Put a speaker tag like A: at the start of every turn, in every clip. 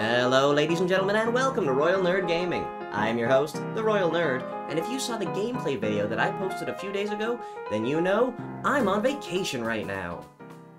A: Hello ladies and gentlemen, and welcome to Royal Nerd Gaming. I am your host, the Royal Nerd, and if you saw the gameplay video that I posted a few days ago, then you know I'm on vacation right now.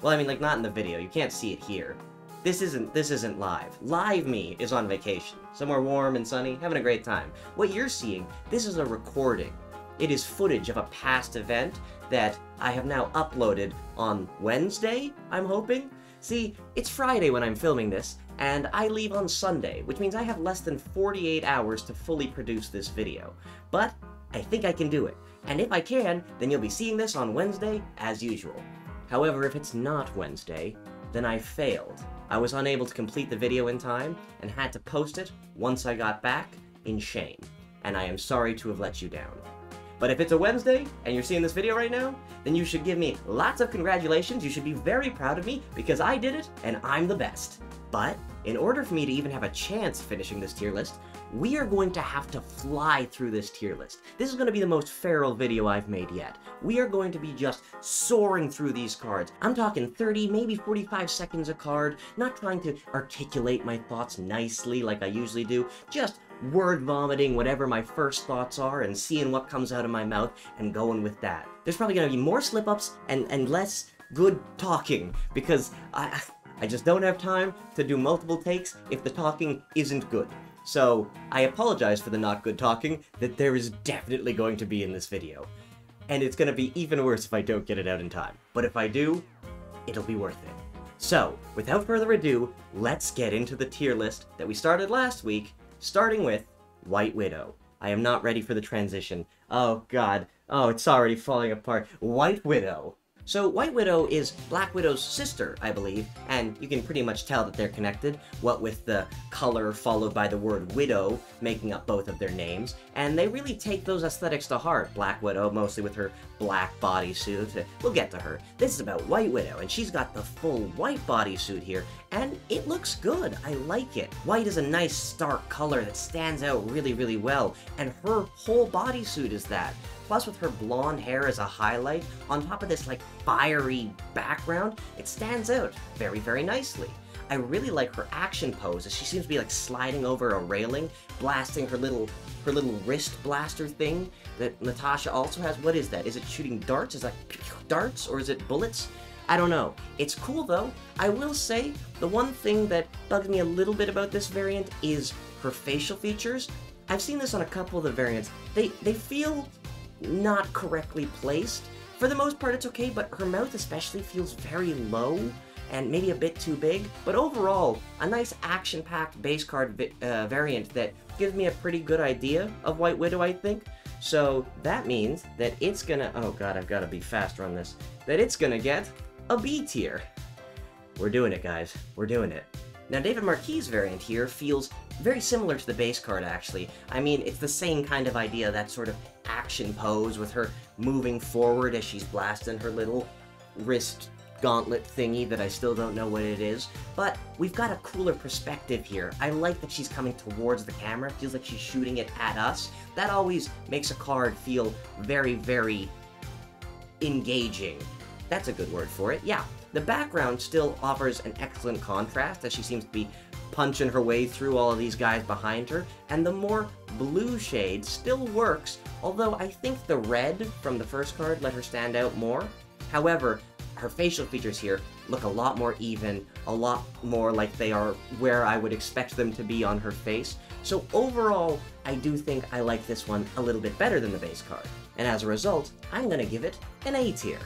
A: Well, I mean, like, not in the video, you can't see it here. This isn't live. Live me is on vacation, somewhere warm and sunny, having a great time. What you're seeing, this is a recording. It is footage of a past event that I have now uploaded on Wednesday, I'm hoping. See, it's Friday when I'm filming this, and I leave on Sunday, which means I have less than 48 hours to fully produce this video. But I think I can do it, and if I can, then you'll be seeing this on Wednesday as usual. However, if it's not Wednesday, then I failed. I was unable to complete the video in time, and had to post it once I got back in shame, and I am sorry to have let you down. But if it's a Wednesday, and you're seeing this video right now, then you should give me lots of congratulations. You should be very proud of me, because I did it, and I'm the best. But, in order for me to even have a chance finishing this tier list, we are going to have to fly through this tier list. This is going to be the most feral video I've made yet. We are going to be just soaring through these cards. I'm talking 30, maybe 45 seconds a card, not trying to articulate my thoughts nicely like I usually do, just word vomiting whatever my first thoughts are and seeing what comes out of my mouth and going with that. There's probably going to be more slip-ups and less good talking, because I just don't have time to do multiple takes if the talking isn't good. So, I apologize for the not good talking that there is definitely going to be in this video. And it's going to be even worse if I don't get it out in time. But if I do, it'll be worth it. So, without further ado, let's get into the tier list that we started last week, starting with White Widow. I am not ready for the transition. Oh god. Oh, it's already falling apart. White Widow. So, White Widow is Black Widow's sister, I believe, and you can pretty much tell that they're connected, what with the color followed by the word Widow making up both of their names, and they really take those aesthetics to heart. Black Widow, mostly with her black bodysuit. We'll get to her. This is about White Widow, and she's got the full white bodysuit here, and it looks good. I like it. White is a nice, stark color that stands out really, really well, and her whole bodysuit is that. Plus, with her blonde hair as a highlight, on top of this, like, fiery background, it stands out very, very nicely. I really like her action pose, as she seems to be, like, sliding over a railing, blasting her little wrist blaster thing that Natasha also has. What is that? Is it shooting darts? Is that darts, or is it bullets? I don't know. It's cool, though. I will say, the one thing that bugs me a little bit about this variant is her facial features. I've seen this on a couple of the variants. They feel not correctly placed. For the most part, it's okay, but her mouth especially feels very low and maybe a bit too big. But overall, a nice action-packed base card variant that gives me a pretty good idea of White Widow, I think. So that means that it's gonna... oh god, I've got to be faster on this. That it's gonna get a B tier. We're doing it, guys. We're doing it. Now, David Marquis' variant here feels very similar to the base card, actually. I mean, it's the same kind of idea, that sort of action pose with her moving forward as she's blasting her little wrist gauntlet thingy that I still don't know what it is. But we've got a cooler perspective here. I like that she's coming towards the camera. It feels like she's shooting it at us. That always makes a card feel very, very engaging. That's a good word for it, yeah. The background still offers an excellent contrast, as she seems to be punching her way through all of these guys behind her, and the more blue shade still works, although I think the red from the first card let her stand out more. However, her facial features here look a lot more even, a lot more like they are where I would expect them to be on her face. So overall, I do think I like this one a little bit better than the base card, and as a result, I'm gonna give it an A tier.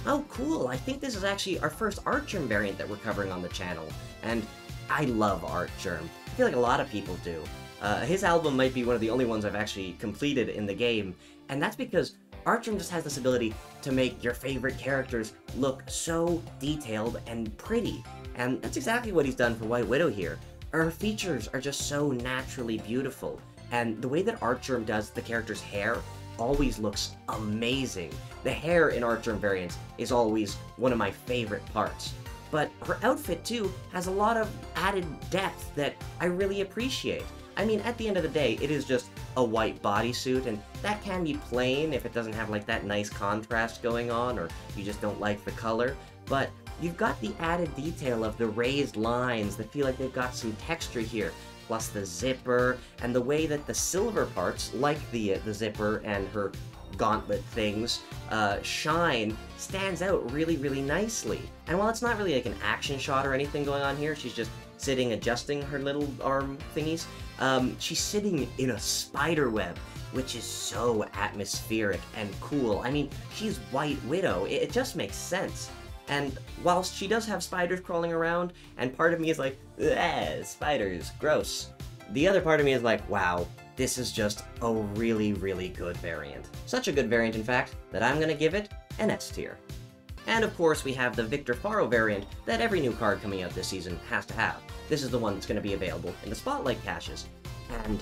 A: Oh, cool. I think this is actually our first Artgerm variant that we're covering on the channel, and I love Artgerm. I feel like a lot of people do. His album might be one of the only ones I've actually completed in the game, and that's because Artgerm just has this ability to make your favorite characters look so detailed and pretty, and that's exactly what he's done for White Widow here. Her features are just so naturally beautiful, and the way that Artgerm does the character's hair always looks amazing. The hair in Artgerm variants is always one of my favorite parts. But her outfit, too, has a lot of added depth that I really appreciate. I mean, at the end of the day, it is just a white bodysuit, and that can be plain if it doesn't have, like, that nice contrast going on, or you just don't like the color. But you've got the added detail of the raised lines that feel like they've got some texture here, plus the zipper, and the way that the silver parts, like the zipper and her gauntlet things, shine, stands out really, really nicely. And while it's not really like an action shot or anything going on here, she's just sitting adjusting her little arm thingies, she's sitting in a spider web, which is so atmospheric and cool. I mean, she's White Widow, it just makes sense. And whilst she does have spiders crawling around, and part of me is like, spiders, gross, the other part of me is like, wow, this is just a really, really good variant. Such a good variant, in fact, that I'm gonna give it an S tier. And of course, we have the Victor Faro variant that every new card coming out this season has to have. This is the one that's going to be available in the Spotlight caches. And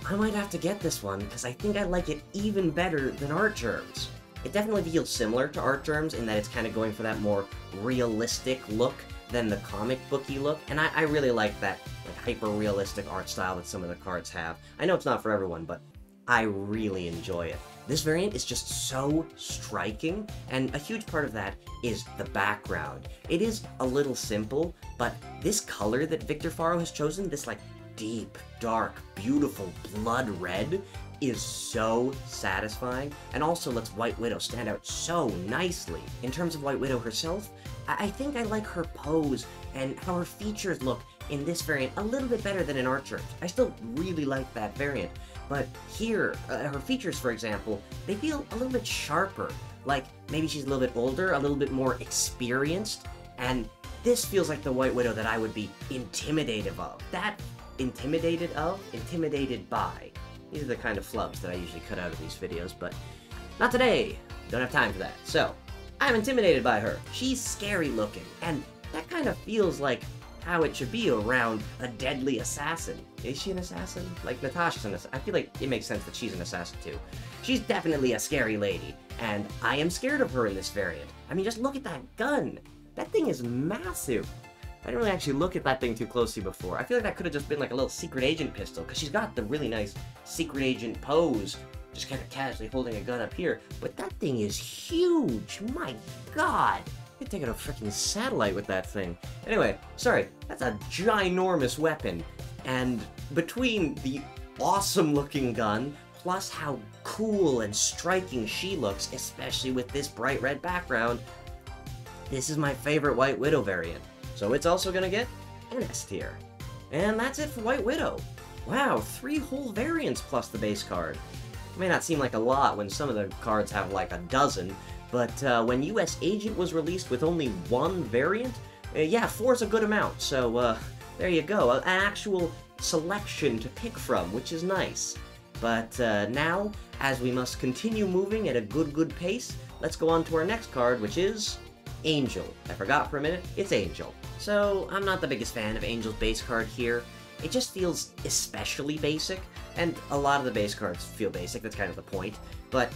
A: I might have to get this one, because I think I like it even better than Artgerms. It definitely feels similar to Artgerms in that it's kind of going for that more realistic look than the comic booky look, and I really like that like hyper-realistic art style that some of the cards have. I know it's not for everyone, but I really enjoy it. This variant is just so striking, and a huge part of that is the background. It is a little simple, but this color that Victor Faro has chosen, this like deep, dark, beautiful blood red, is so satisfying, and also lets White Widow stand out so nicely. In terms of White Widow herself, I think I like her pose and how her features look in this variant a little bit better than in Artgerms. I still really like that variant, but here, her features, for example, they feel a little bit sharper. Like, maybe she's a little bit older, a little bit more experienced, and this feels like the White Widow that I would be intimidated of. Intimidated by. These are the kind of flubs that I usually cut out of these videos, but not today. Don't have time for that. So, I'm intimidated by her. She's scary looking, and that kind of feels like how it should be around a deadly assassin. Is she an assassin? Like, Natasha's an assassin. I feel like it makes sense that she's an assassin too. She's definitely a scary lady, and I am scared of her in this variant. I mean, just look at that gun. That thing is massive. I didn't really actually look at that thing too closely before. I feel like that could have just been like a little secret agent pistol, because she's got the really nice secret agent pose, just kind of casually holding a gun up here. But that thing is huge! My god! You're taking a freaking satellite with that thing. Anyway, sorry, that's a ginormous weapon. And between the awesome-looking gun, plus how cool and striking she looks, especially with this bright red background, this is my favorite White Widow variant. So it's also gonna get an S tier. And that's it for White Widow. Wow, 3 whole variants plus the base card. It may not seem like a lot when some of the cards have like a dozen, but when US Agent was released with only 1 variant, yeah, 4 is a good amount. So there you go, an actual selection to pick from, which is nice. But now, as we must continue moving at a good pace, let's go on to our next card, which is Angel. I forgot for a minute, it's Angel. So, I'm not the biggest fan of Angel's base card here. It just feels especially basic, and a lot of the base cards feel basic, that's kind of the point. But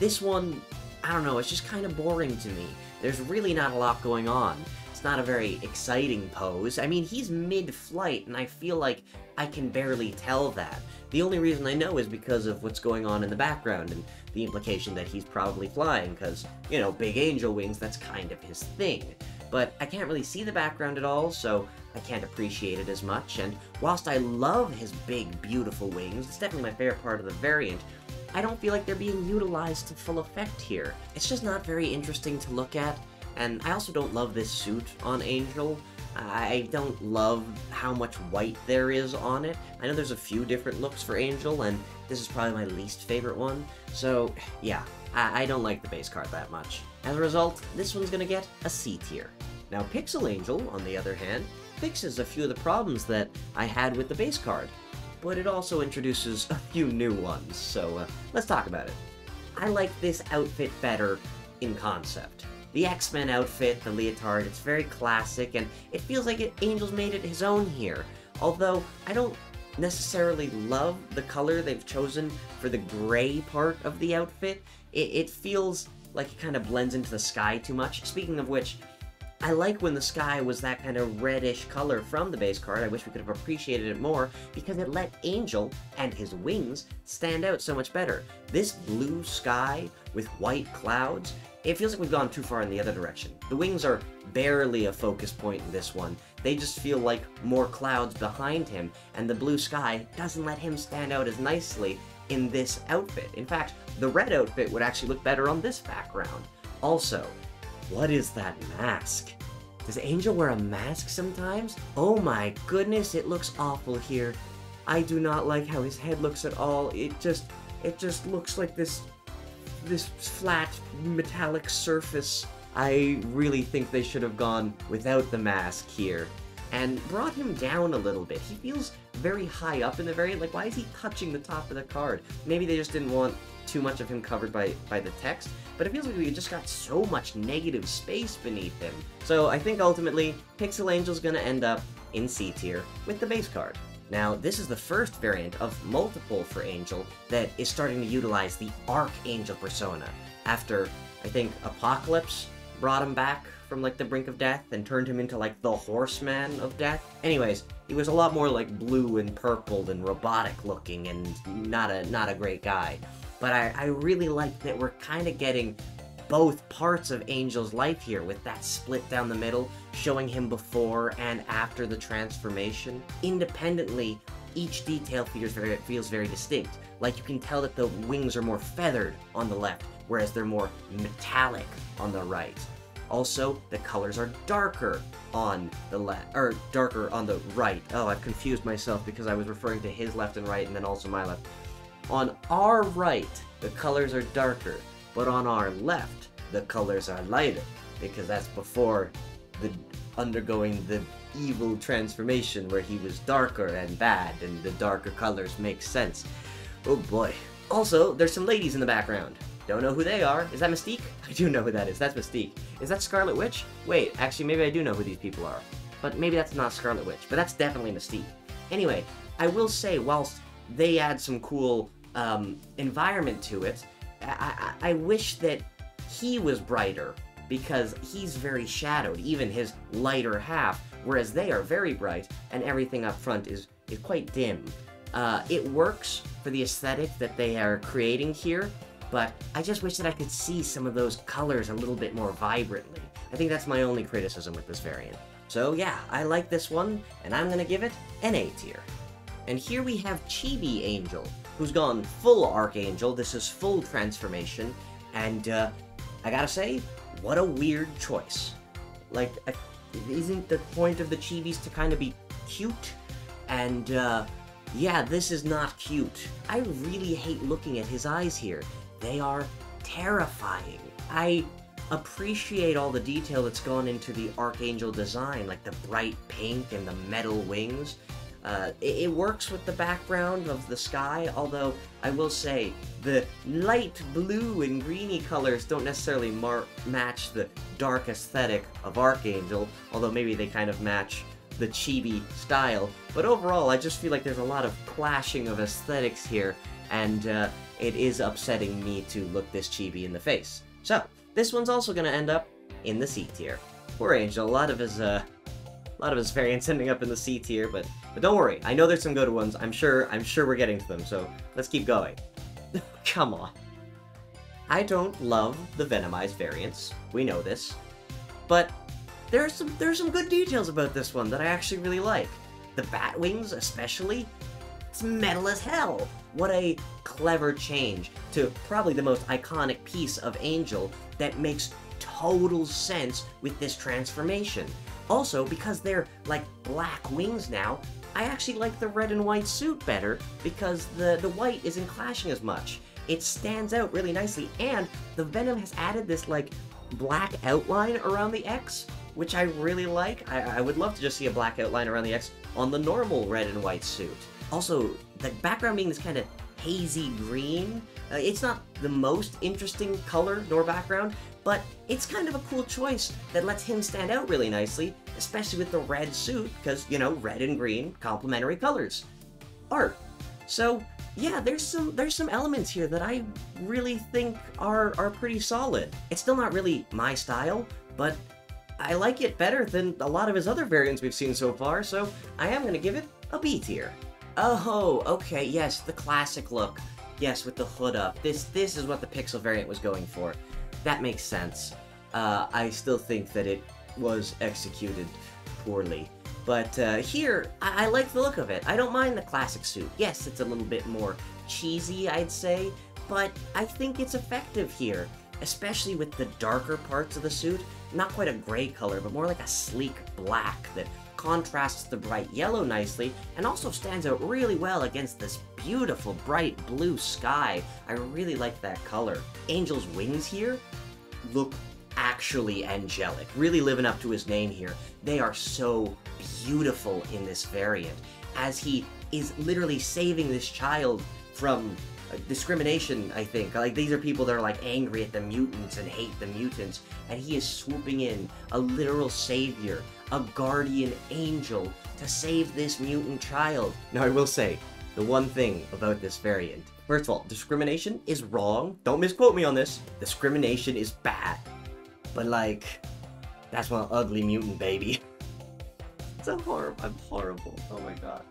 A: this one, I don't know, it's just kind of boring to me. There's really not a lot going on. It's not a very exciting pose. I mean, he's mid-flight, and I feel like I can barely tell that. The only reason I know is because of what's going on in the background, and the implication that he's probably flying, because, you know, big angel wings, that's kind of his thing. But I can't really see the background at all, so I can't appreciate it as much, and whilst I love his big, beautiful wings, it's definitely my favorite part of the variant, I don't feel like they're being utilized to full effect here. It's just not very interesting to look at, and I also don't love this suit on Angel. I don't love how much white there is on it. I know there's a few different looks for Angel, and this is probably my least favorite one. So, yeah, I don't like the base card that much. As a result, this one's gonna get a C tier. Now, Pixel Angel, on the other hand, fixes a few of the problems that I had with the base card, but it also introduces a few new ones, so let's talk about it. I like this outfit better in concept. The X-Men outfit, the leotard, it's very classic, and it feels like Angel's made it his own here. Although, I don't necessarily love the color they've chosen for the gray part of the outfit. It feels like it kind of blends into the sky too much. Speaking of which, I like when the sky was that kind of reddish color from the base card. I wish we could have appreciated it more, because it let Angel and his wings stand out so much better. This blue sky with white clouds, it feels like we've gone too far in the other direction. The wings are barely a focus point in this one. They just feel like more clouds behind him, and the blue sky doesn't let him stand out as nicely in this outfit. In fact, the red outfit would actually look better on this background. Also, what is that mask? Does Angel wear a mask sometimes? Oh my goodness, it looks awful here. I do not like how his head looks at all. It just looks like this flat metallic surface. I really think they should have gone without the mask here and brought him down a little bit. He feels very high up in the variant. Like, why is he touching the top of the card? Maybe they just didn't want too much of him covered by the text, but it feels like we just got so much negative space beneath him. So I think ultimately, Pixel Angel's gonna end up in C tier with the base card. Now, this is the first variant of multiple for Angel that is starting to utilize the Archangel persona, after, I think, Apocalypse brought him back from, like, the brink of death and turned him into, like, the Horseman of Death. Anyways, he was a lot more, like, blue and purple and robotic looking and not a great guy. But I really like that we're kind of getting both parts of Angel's life here, with that split down the middle, showing him before and after the transformation. Independently, each detail feels very distinct. Like, you can tell that the wings are more feathered on the left, whereas they're more metallic on the right. Also, the colors are darker on the left, or darker on the right. Oh, I've confused myself because I was referring to his left and right and then also my left. On our right, the colors are darker, but on our left, the colors are lighter, because that's before the undergoing the evil transformation where he was darker and bad, and the darker colors make sense. Oh boy. Also, there's some ladies in the background. Don't know who they are. Is that Mystique? I do know who that is. That's Mystique. Is that Scarlet Witch? Wait, actually, maybe I do know who these people are. But maybe that's not Scarlet Witch, but that's definitely Mystique. Anyway, I will say, whilst they add some cool environment to it, I wish that he was brighter, because he's very shadowed, even his lighter half, whereas they are very bright, and everything up front is quite dim. It works for the aesthetic that they are creating here, but I just wish that I could see some of those colors a little bit more vibrantly. I think that's my only criticism with this variant. So yeah, I like this one, and I'm gonna give it an A tier. And here we have Chibi Angel, who's gone full Archangel. This is full transformation, and I gotta say, what a weird choice. Like, isn't the point of the Chibis to kind of be cute? And yeah, this is not cute. I really hate looking at his eyes here. They are terrifying. I appreciate all the detail that's gone into the Archangel design, like the bright pink and the metal wings. It works with the background of the sky, although I will say the light blue and greeny colors don't necessarily match the dark aesthetic of Archangel, although maybe they kind of match the chibi style. But overall, I just feel like there's a lot of clashing of aesthetics here, and it is upsetting me to look this chibi in the face. So, this one's also going to end up in the C tier. Poor Angel, a lot of his variants ending up in the C tier, but don't worry, I know there's some good ones. I'm sure we're getting to them, so let's keep going. Come on. I don't love the Venomized variants, we know this, but there's some good details about this one that I actually really like. The bat wings, especially, it's metal as hell. What a clever change to probably the most iconic piece of Angel that makes total sense with this transformation. Also, because they're like black wings now, I actually like the red and white suit better because the white isn't clashing as much. It stands out really nicely, and the Venom has added this like black outline around the X, which I really like. I would love to just see a black outline around the X on the normal red and white suit. Also, the background being this kind of hazy green, it's not the most interesting color nor background, but it's kind of a cool choice that lets him stand out really nicely, especially with the red suit, because, you know, red and green, complementary colors. Art. So, yeah, there's some elements here that I really think are pretty solid. It's still not really my style, but I like it better than a lot of his other variants we've seen so far, so I am going to give it a B tier. Oh, okay, yes, the classic look. Yes, with the hood up. This is what the Pixel variant was going for. that makes sense. I still think that it was executed poorly. But here, I like the look of it. I don't mind the classic suit. Yes, it's a little bit more cheesy, I'd say, but I think it's effective here, especially with the darker parts of the suit. Not quite a gray color, but more like a sleek black that contrasts the bright yellow nicely, and also stands out really well against this beautiful bright blue sky. I really like that color. Angel's wings here look actually angelic, really living up to his name here. They are so beautiful in this variant, as he is literally saving this child from discrimination, I think. Like, these are people that are, like, angry at the mutants and hate the mutants, and he is swooping in, a literal savior, a guardian angel, to save this mutant child. Now, I will say, the one thing about this variant, first of all, discrimination is wrong. Don't misquote me on this. Discrimination is bad. But, like, that's one ugly mutant baby. I'm horrible. Oh my god.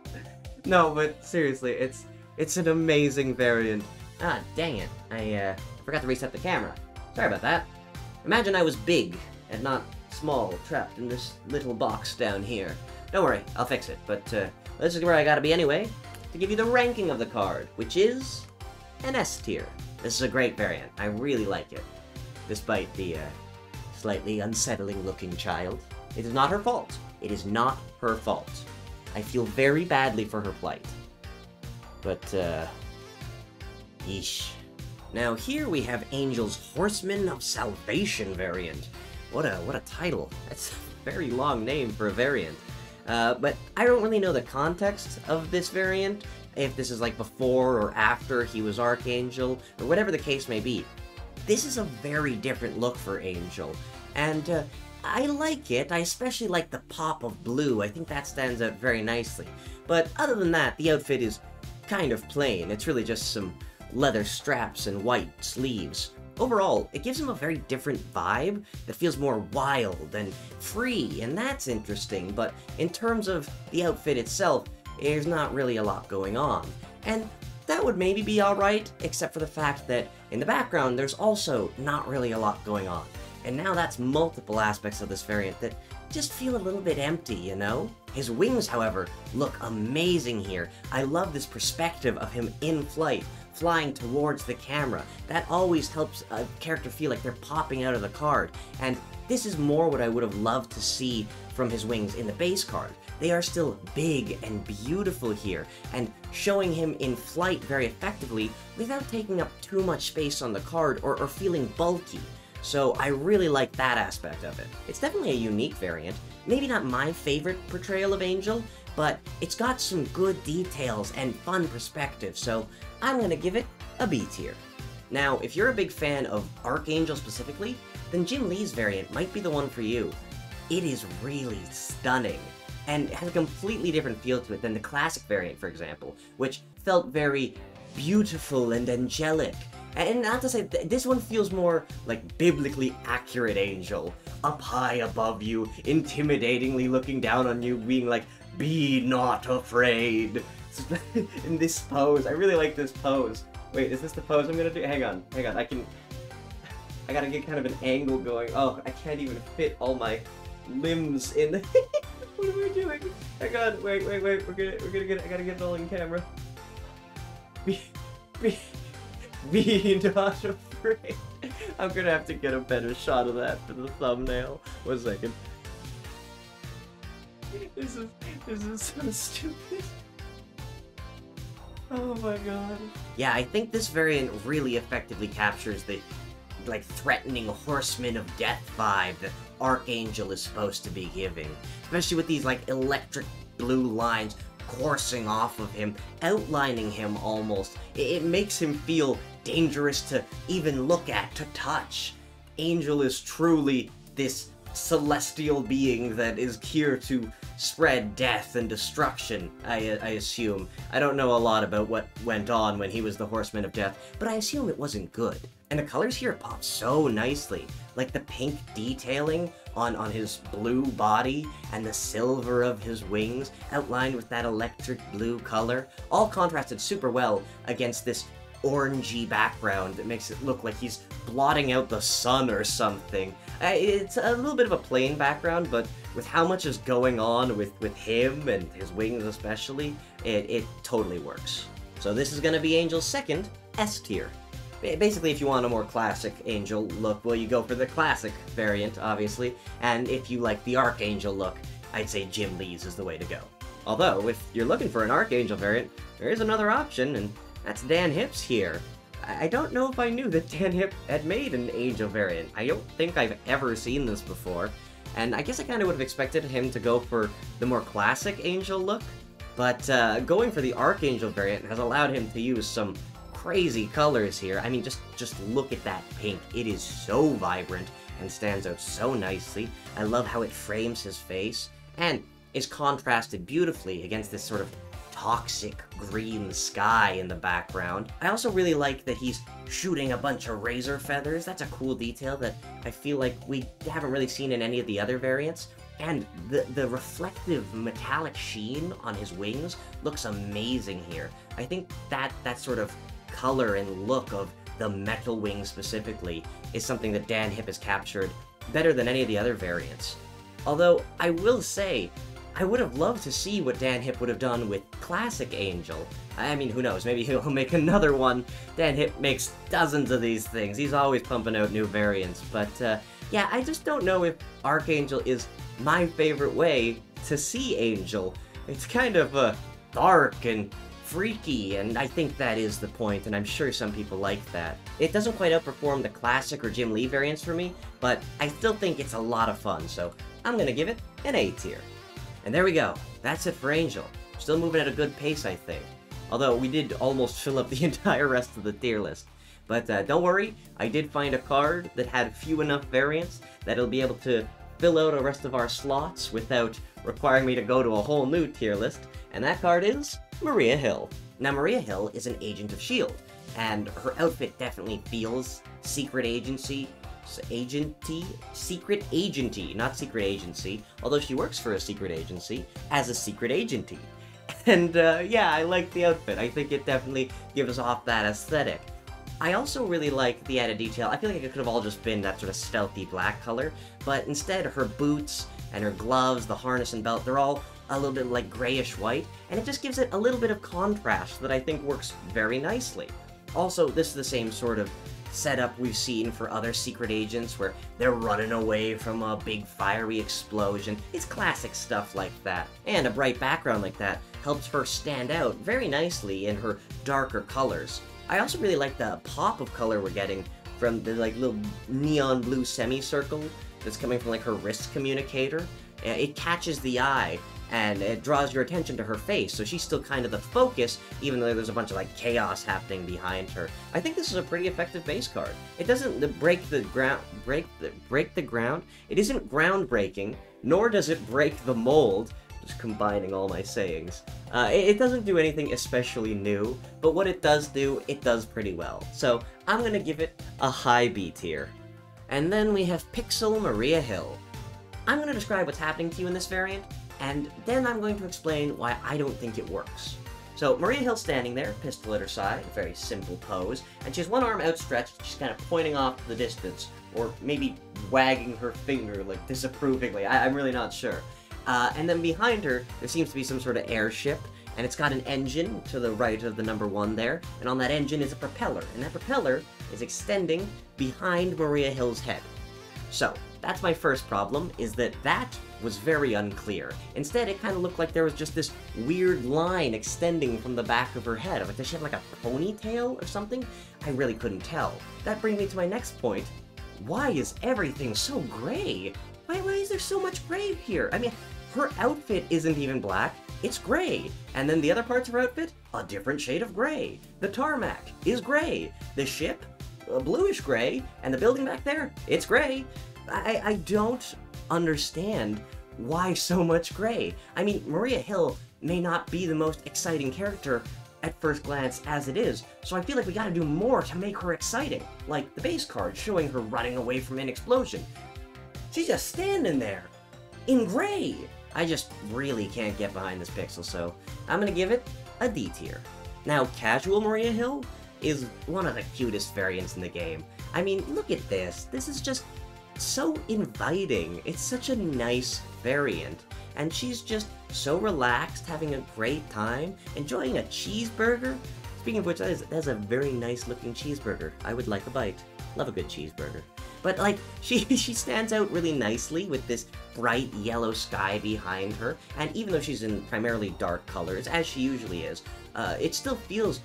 A: No, but seriously, it's an amazing variant. Ah, dang it. I forgot to reset the camera. Sorry about that. Imagine I was big and not small, trapped in this little box down here. Don't worry, I'll fix it. But this is where I gotta be anyway, to give you the ranking of the card, which is an S tier. This is a great variant. I really like it. Despite the slightly unsettling looking child. It is not her fault. It is not her fault. I feel very badly for her plight. But, yeesh. Now here we have Angel's Horseman of Salvation variant. What a title. That's a very long name for a variant. But I don't really know the context of this variant, if this is like before or after he was Archangel, or whatever the case may be. This is a very different look for Angel, and I like it. I especially like the pop of blue. I think that stands out very nicely. But other than that, the outfit is kind of plain. It's really just some leather straps and white sleeves. Overall, it gives him a very different vibe that feels more wild and free, and that's interesting, but in terms of the outfit itself, there's not really a lot going on. And that would maybe be alright, except for the fact that in the background, there's also not really a lot going on. And now that's multiple aspects of this variant that just feel a little bit empty, you know? His wings, however, look amazing here. I love this perspective of him in flight, flying towards the camera. That always helps a character feel like they're popping out of the card. And this is more what I would have loved to see from his wings in the base card. They are still big and beautiful here, and showing him in flight very effectively without taking up too much space on the card or feeling bulky. So I really like that aspect of it. It's definitely a unique variant. Maybe not my favorite portrayal of Angel, but it's got some good details and fun perspective, so I'm gonna give it a B tier. Now, if you're a big fan of Archangel specifically, then Jim Lee's variant might be the one for you. It is really stunning, and has a completely different feel to it than the classic variant, for example, which felt very beautiful and angelic. And not to say, this one feels more like biblically accurate Angel. Up high above you, intimidatingly looking down on you, being like, "Be not afraid." In this pose, I really like this pose. Wait, is this the pose I'm gonna do? Hang on, I gotta get kind of an angle going. Oh, I can't even fit all my limbs in the... What am I doing? Hang on, wait, we're gonna get, I gotta get it all in camera. Be not afraid. I'm gonna have to get a better shot of that for the thumbnail. 1 second. This is so stupid. Oh my god. Yeah, I think this variant really effectively captures the, like, threatening horseman of death vibe that Archangel is supposed to be giving. Especially with these, like, electric blue lines coursing off of him, outlining him almost. It makes him feel dangerous to even look at, to touch. Angel is truly this celestial being that is here to spread death and destruction, I assume. I don't know a lot about what went on when he was the Horseman of Death, but I assume it wasn't good. And the colors here pop so nicely, like the pink detailing on his blue body and the silver of his wings, outlined with that electric blue color, all contrasted super well against this orangey background that makes it look like he's blotting out the sun or something. It's a little bit of a plain background, but with how much is going on with him and his wings especially, it totally works. So this is going to be Angel's second S tier. Basically, if you want a more classic Angel look, well, you go for the classic variant, obviously, and if you like the Archangel look, I'd say Jim Lee's is the way to go. Although, if you're looking for an Archangel variant, there is another option, and that's Dan Hipp's here. I don't know if I knew that Dan Hipp had made an Angel variant. I don't think I've ever seen this before, and I guess I kind of would have expected him to go for the more classic Angel look, but going for the Archangel variant has allowed him to use some crazy colors here. I mean, just look at that pink. It is so vibrant and stands out so nicely. I love how it frames his face, and is contrasted beautifully against this sort of toxic green sky in the background. I also really like that he's shooting a bunch of razor feathers. That's a cool detail that I feel like we haven't really seen in any of the other variants. And the reflective metallic sheen on his wings looks amazing here. I think that sort of color and look of the metal wings specifically is something that Dan Hipp has captured better than any of the other variants. Although, I will say, I would have loved to see what Dan Hipp would have done with Classic Angel. I mean, who knows, maybe he'll make another one. Dan Hipp makes dozens of these things. He's always pumping out new variants, but yeah, I just don't know if Archangel is my favorite way to see Angel. It's kind of dark and freaky, and I think that is the point, and I'm sure some people like that. It doesn't quite outperform the Classic or Jim Lee variants for me, but I still think it's a lot of fun, so I'm gonna give it an A tier. And there we go. That's it for Angel. Still moving at a good pace, I think. Although, we did almost fill up the entire rest of the tier list. But don't worry, I did find a card that had few enough variants that it'll be able to fill out the rest of our slots without requiring me to go to a whole new tier list. And that card is Maria Hill. Now, Maria Hill is an agent of S.H.I.E.L.D., and her outfit definitely feels secret agency. Secret agency, not secret agency, although she works for a secret agency as a secret agency. And yeah, I like the outfit. I think it definitely gives off that aesthetic. I also really like the added detail. I feel like it could have all just been that sort of stealthy black color, but instead her boots and her gloves, the harness and belt, they're all a little bit like grayish white, and it just gives it a little bit of contrast that I think works very nicely. Also, this is the same sort of setup we've seen for other secret agents where they're running away from a big fiery explosion. It's classic stuff like that. And a bright background like that helps her stand out very nicely in her darker colors. I also really like the pop of color we're getting from the like little neon blue semicircle that's coming from like her wrist communicator. It catches the eye and it draws your attention to her face, so she's still kind of the focus, even though there's a bunch of like chaos happening behind her. I think this is a pretty effective base card. It doesn't break the ground. It isn't groundbreaking, nor does it break the mold. Just combining all my sayings. It doesn't do anything especially new, but what it does do, it does pretty well. So I'm gonna give it a high B tier. And then we have Pixel Maria Hill. I'm gonna describe what's happening to you in this variant, and then I'm going to explain why I don't think it works. So, Maria Hill's standing there, pistol at her side, a very simple pose, and she has one arm outstretched, she's kind of pointing off to the distance, or maybe wagging her finger, like, disapprovingly, I'm really not sure. And then behind her, there seems to be some sort of airship, and it's got an engine to the right of the number 1 there, and on that engine is a propeller, and that propeller is extending behind Maria Hill's head. So, that's my first problem, is that was very unclear. Instead, it kind of looked like there was just this weird line extending from the back of her head. Like, does she have like a ponytail or something? I really couldn't tell. That brings me to my next point. Why is everything so gray? Why is there so much gray here? I mean, her outfit isn't even black, it's gray. And then the other parts of her outfit, a different shade of gray. The tarmac is gray. The ship, a bluish gray. And the building back there, it's gray. I don't understand why so much gray. I mean, Maria Hill may not be the most exciting character at first glance as it is, so I feel like we gotta do more to make her exciting, like the base card showing her running away from an explosion. She's just standing there, in gray. I just really can't get behind this pixel, so I'm gonna give it a D tier. Now, casual Maria Hill is one of the cutest variants in the game. I mean, look at this. This is just so inviting. It's such a nice variant. And she's just so relaxed, having a great time, enjoying a cheeseburger. Speaking of which, that's a very nice looking cheeseburger. I would like a bite. Love a good cheeseburger. But like, she stands out really nicely with this bright yellow sky behind her, and even though she's in primarily dark colors, as she usually is, it still feels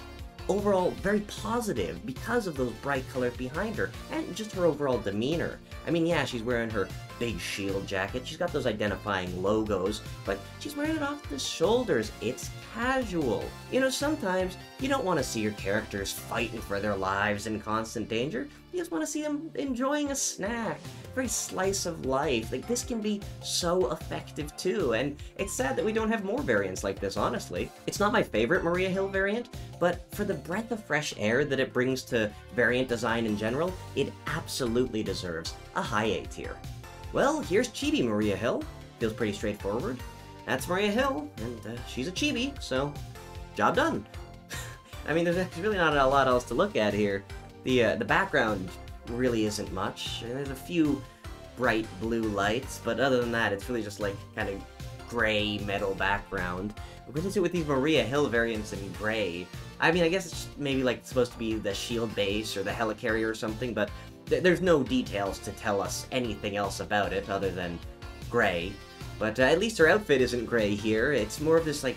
A: overall very positive because of those bright colors behind her, and just her overall demeanor. I mean, yeah, she's wearing her big shield jacket, she's got those identifying logos, but she's wearing it off the shoulders. It's casual. You know, sometimes you don't want to see your characters fighting for their lives in constant danger. You just want to see them enjoying a snack, very slice of life. Like, this can be so effective too, and it's sad that we don't have more variants like this, honestly. It's not my favorite Maria Hill variant, but for the breath of fresh air that it brings to variant design in general, it absolutely deserves a high A tier. Well, here's Chibi Maria Hill. Feels pretty straightforward. That's Maria Hill, and she's a chibi, so job done. I mean, there's really not a lot else to look at here. The background really isn't much, and there's a few bright blue lights, but other than that, it's really just like kind of gray metal background. What is it with these Maria Hill variants in gray? I mean, I guess it's maybe like supposed to be the shield base or the helicarrier or something, but there's no details to tell us anything else about it other than gray. But at least her outfit isn't gray here. It's more of this like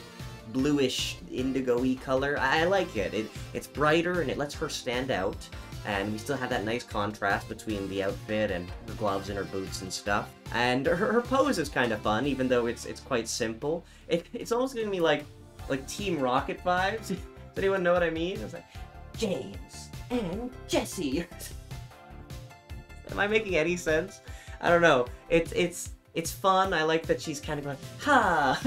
A: bluish indigo-y color. I like it. It's brighter and it lets her stand out. And we still have that nice contrast between the outfit and her gloves and her boots and stuff. And her pose is kind of fun, even though it's quite simple. It's almost giving me like Team Rocket vibes. Does anyone know what I mean? It's like, James and Jesse. Am I making any sense? I don't know. It's fun. I like that she's kind of going, ha!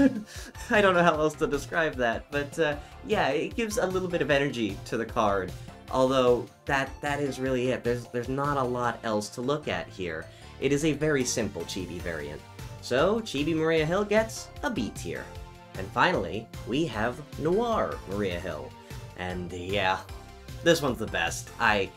A: I don't know how else to describe that. But yeah, it gives a little bit of energy to the card. Although, that is really it. There's not a lot else to look at here. It is a very simple Chibi variant. So, Chibi Maria Hill gets a B tier. And finally, we have Noir Maria Hill. And yeah, this one's the best. I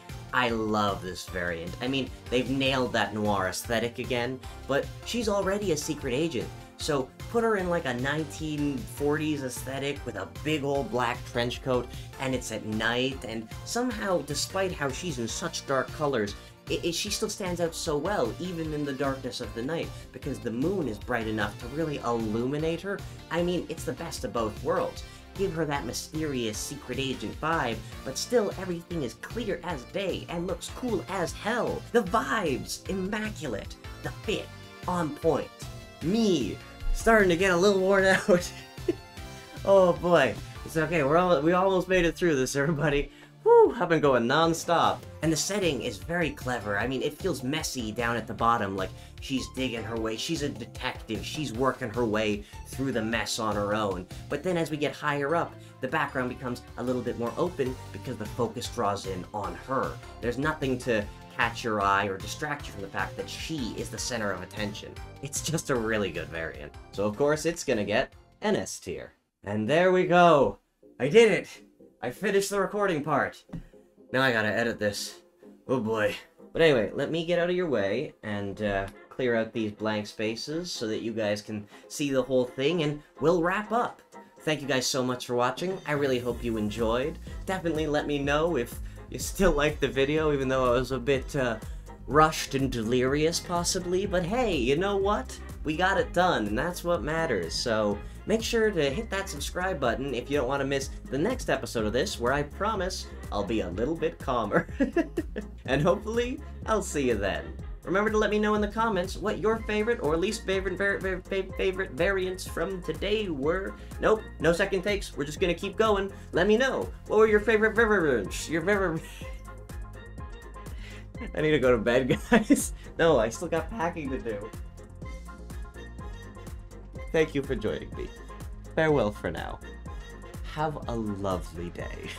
A: love this variant. I mean, they've nailed that noir aesthetic again, but she's already a secret agent. So put her in like a 1940s aesthetic with a big old black trench coat, and it's at night, and somehow, despite how she's in such dark colors, she still stands out so well, even in the darkness of the night, because the moon is bright enough to really illuminate her. I mean, it's the best of both worlds. Give her that mysterious secret agent vibe, but still everything is clear as day and looks cool as hell. The vibes, immaculate. The fit, on point. Me, starting to get a little worn out. Oh boy. It's okay, we almost made it through this, everybody. Whew, I've been going non-stop. And the setting is very clever. I mean, it feels messy down at the bottom, like she's digging her way. She's a detective. She's working her way through the mess on her own. But then as we get higher up, the background becomes a little bit more open because the focus draws in on her. There's nothing to catch your eye or distract you from the fact that she is the center of attention. It's just a really good variant. So of course, it's gonna get an S tier. And there we go. I did it. I finished the recording part. Now I gotta edit this. Oh boy. But anyway, let me get out of your way and clear out these blank spaces so that you guys can see the whole thing, and we'll wrap up. Thank you guys so much for watching. I really hope you enjoyed. Definitely let me know if you still like the video, even though I was a bit rushed and delirious possibly. But hey, you know what? We got it done, and that's what matters. So make sure to hit that subscribe button if you don't want to miss the next episode of this, where I promise I'll be a little bit calmer. And hopefully, I'll see you then. Remember to let me know in the comments what your favorite or least favorite favorite variants from today were. Nope, no second takes. We're just gonna keep going. Let me know. What were your favorite variants? I need to go to bed, guys. No, I still got packing to do. Thank you for joining me. Farewell for now. Have a lovely day.